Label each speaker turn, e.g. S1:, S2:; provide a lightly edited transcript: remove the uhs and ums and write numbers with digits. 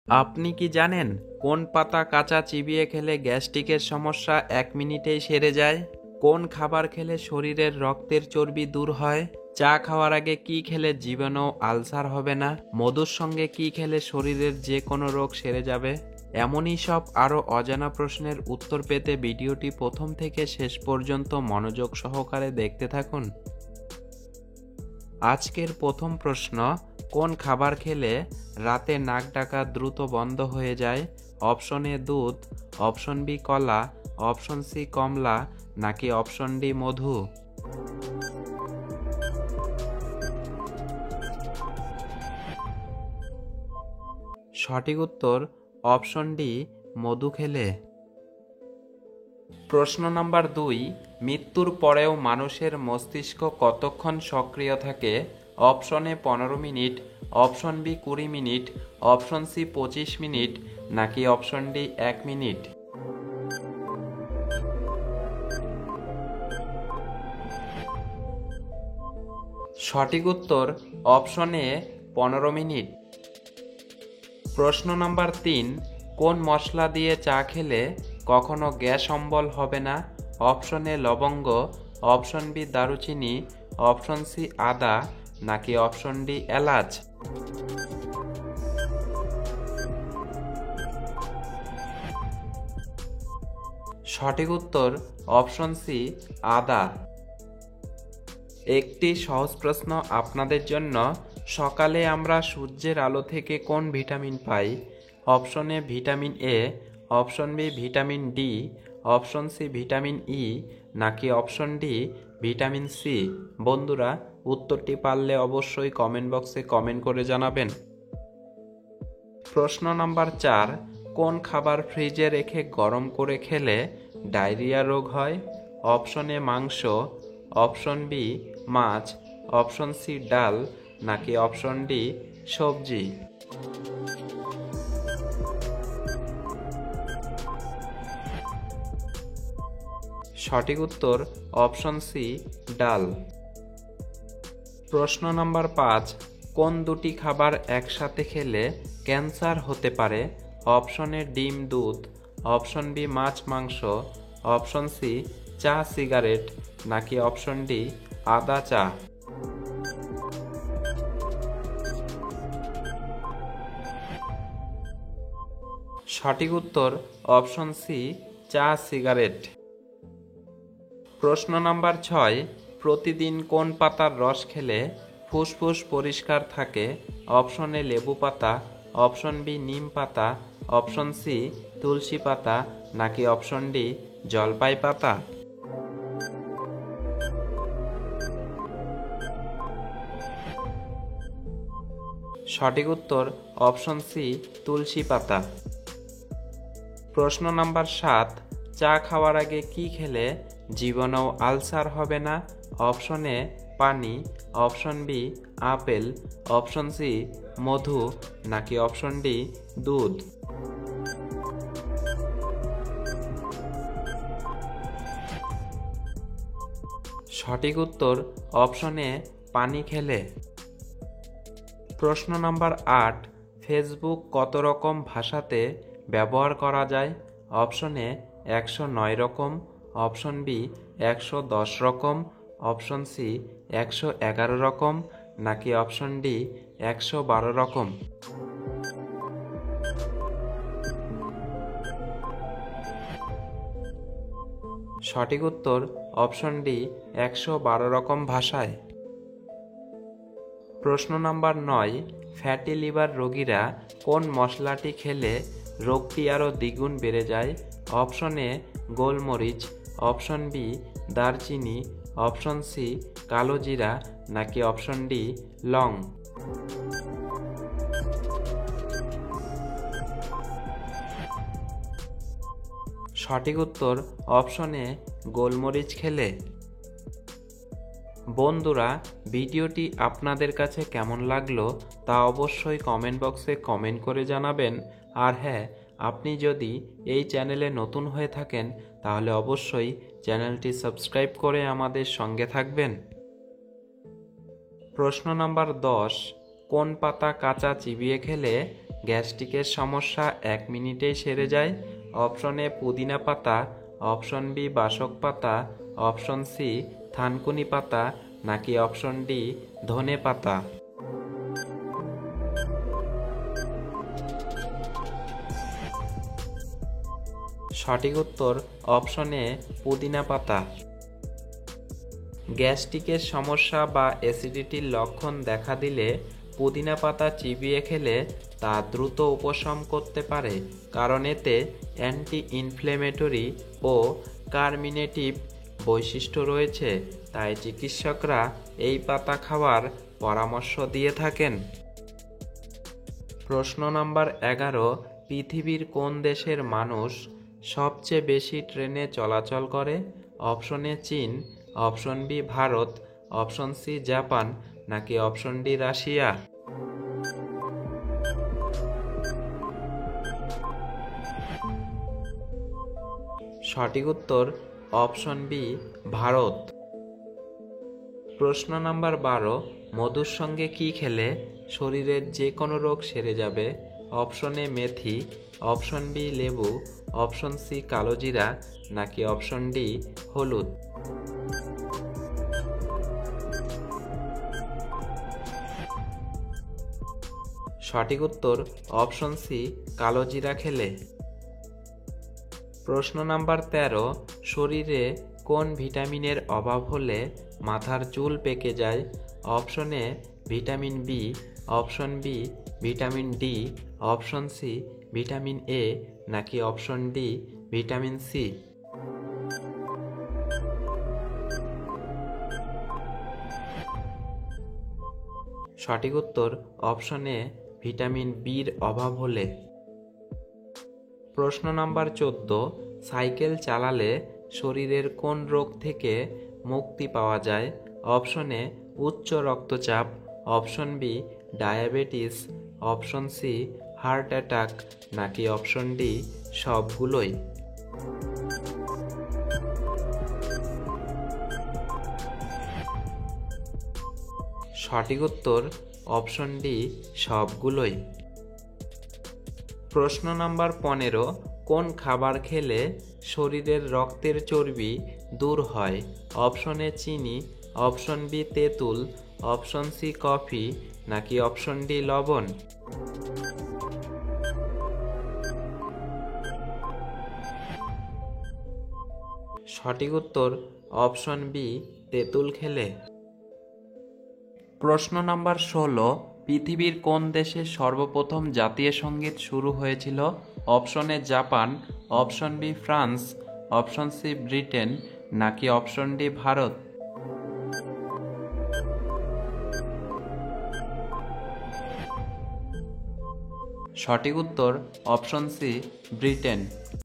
S1: আপনি কি জানেন কোন পাতা কাঁচা চিবিয়ে খেলে গ্যাস্ট্রিকের সমস্যা 1 মিনিটেই সেরে যায়? কোন খাবার খেলে শরীরের রক্তের চর্বি দূর হয়? চা খাওয়ার আগে কি খেলে জীবাণু আলসার হবে না? মধুর সঙ্গে কি খেলে শরীরের যে কোনো রোগ সেরে যাবে? এমনই সব আরও অজানা প্রশ্নের উত্তর পেতে ভিডিওটি প্রথম থেকে শেষ পর্যন্ত মনোযোগ সহকারে দেখতে থাকুন। আজকের প্রথম প্রশ্ন, কোন খাবার খেলে রাতে নাক ডাকা দ্রুত বন্ধ হয়ে যায়? অপশন এ দুধ, অপশন বি কলা, অপশন সি কমলা, নাকি অপশন ডি মধু? সঠিক উত্তর অপশন ডি মধু খেলে। প্রশ্ন নাম্বার 2, মৃত্যুর পরেও মানুষের মস্তিষ্ক কতক্ষণ সক্রিয় থাকে? Option A 15 minute, option B 20 minute, option C 25 minute, নাকি অপশন ডি 1 মিনিট? সঠিক উত্তর অপশন এ 15 মিনিট। প্রশ্ন নাম্বার 3, কোন মশলা দিয়ে চা খেলে কখনো গ্যাস অম্বল হবে না? অপশন এ লবঙ্গ, অপশন বি দারুচিনি, অপশন সি আদা, নাকি অপশন ডি এলাচ? সঠিক উত্তর অপশন সি আদা। একটি সহজ প্রশ্ন আপনাদের জন্য, সকালে আমরা সূর্যের আলো থেকে কোন ভিটামিন পাই? Option A vitamin A, option B vitamin D, option C vitamin E, নাকি অপশন ডি ভিটামিন সি? বন্ধুরা, উত্তরটি পারলে অবশ্যই কমেন্ট বক্সে কমেন্ট করে জানাবেন। প্রশ্ন নাম্বার 4, কোন খাবার ফ্রিজে রেখে গরম করে খেলে ডায়রিয়া রোগ হয়? অপশন এ মাংস, অপশন বি মাছ, অপশন সি ডাল, নাকি অপশন ডি সবজি? সঠিক উত্তর অপশন সি ডাল। প্রশ্ন নাম্বার 5, কোন দুটি খাবার একসাথে খেলে ক্যান্সার হতে পারে? অপশন এ ডিম দুধ, অপশন বি মাছ মাংস, অপশন সি চা সিগারেট, নাকি অপশন ডি আদা চা? সঠিক উত্তর অপশন সি চা সিগারেট। প্রশ্ন নাম্বার 6, প্রতিদিন কোন পাতার রস খেলে ফুসফুস পরিষ্কার থাকে? অপশন এ লেবু পাতা, অপশন বি নিম পাতা, অপশন সি তুলসী পাতা, নাকি অপশন ডি জলপাই পাতা? সঠিক উত্তর অপশন সি তুলসী পাতা। প্রশ্ন নাম্বার 7, চা খাওয়ার আগে কি খেলে জীবাণু আলসার হবে না? অপশন এ পানি, option B apple, option C মধু, নাকি অপশন ডি দুধ? সঠিক উত্তর অপশন এ পানি খেলে। প্রশ্ন নাম্বার 8, ফেসবুক কত রকম ভাষাতে ব্যবহার করা যায়? অপশন এ 109 রকম, অপশন বি 110 রকম, অপশন সি 111 রকম, নাকি অপশন ডি 112 রকম? সঠিক উত্তর অপশন ডি 112 রকম ভাষায়। প্রশ্ন নাম্বার 9, ফ্যাটি লিভার রোগীরা কোন মশলাটি খেলে রোগটি আরও দ্বিগুণ বেড়ে যায়? অপশন এ গোলমরিচ, অপশন বি দারচিনি, অপশন সি কালো জিরা, নাকি অপশন ডি লং? সঠিক উত্তর অপশন এ গোলমরিচ খেলে। বন্ধুরা, ভিডিওটি আপনাদের কাছে কেমন লাগলো তা অবশ্যই কমেন্ট বক্সে কমেন্ট করে জানাবেন। আর হ্যাঁ, আপনি যদি এই চ্যানেলে নতুন হয়ে থাকেন তাহলে অবশ্যই চ্যানেলটি সাবস্ক্রাইব করে আমাদের সঙ্গে থাকবেন। প্রশ্ন নাম্বার 10, কোন পাতা কাঁচা চিবিয়ে খেলে গ্যাস্ট্রিকের সমস্যা 1 মিনিটেই সেরে যায়? অপশন এ পুদিনা পাতা, অপশন বি বাসক পাতা, অপশন সি থানকুনি পাতা, নাকি অপশন ডি ধনে পাতা? সঠিক উত্তর অপশন এ পুদিনা পাতা। গ্যাস্ট্রিকের সমস্যা বা অ্যাসিডিটির লক্ষণ দেখা দিলে পুদিনা পাতা চিবিয়ে খেলে তা দ্রুত উপশম করতে পারে, কারণ এতে অ্যান্টি ইনফ্লেমেটরি ও কার্মিনেটিভ বৈশিষ্ট্য রয়েছে। তাই চিকিৎসকরা এই পাতা খাওয়ার পরামর্শ দিয়ে থাকেন। প্রশ্ন নাম্বার 11, পৃথিবীর কোন দেশের মানুষ সবচেয়ে বেশি ট্রেনে চলাচল করে? অপশন এ চীন, option B Bharat, option C Japan, নাকি অপশন ডি রাশিয়া? সঠিক উত্তর অপশন বি ভারত। প্রশ্ন নাম্বার 12, মধুর সঙ্গে কি খেলে শরীরের যে কোনো রোগ সেরে যাবে? অপশন এ মেথি, অপশন বি লেবু, অপশন সি কালোজিরা, নাকি অপশন ডি হলুদ? সঠিক উত্তর অপশন সি কালোজিরা খেলে। প্রশ্ন নাম্বার 13, শরীরে কোন ভিটামিনের অভাব হলে মাথার চুল পেকে যায়? Option A vitamin B, option B vitamin D, option C vitamin A, নাকি অপশন ডি ভিটামিন সি? সঠিক উত্তর অপশন এ ভিটামিন বির অভাব হলে। প্রশ্ন নাম্বার 14, সাইকেল চালালে শরীরের কোন রোগ থেকে মুক্তি পাওয়া যায়? অপশন এ উচ্চ রক্তচাপ, option B diabetes, option C heart attack, নাকি অপশন ডি সবগুলোই? সঠিক উত্তর অপশন ডি সবগুলোই। প্রশ্ন নাম্বার 15, কোন খাবার খেলে শরীরের রক্তের চর্বি দূর হয়? অপশন এ চিনি, অপশন বি তেঁতুল, অপশন সি কফি, নাকি অপশন ডি লবণ? সঠিক উত্তর অপশন বি তেঁতুল খেলে। প্রশ্ন নাম্বার 16, পৃথিবীর কোন দেশে সর্বপ্রথম জাতীয় সঙ্গীত শুরু হয়েছিল? Option A Japan, option B France, option C Britain, নাকি অপশন ডি ভারত? সঠিক উত্তর অপশন সি ব্রিটেন।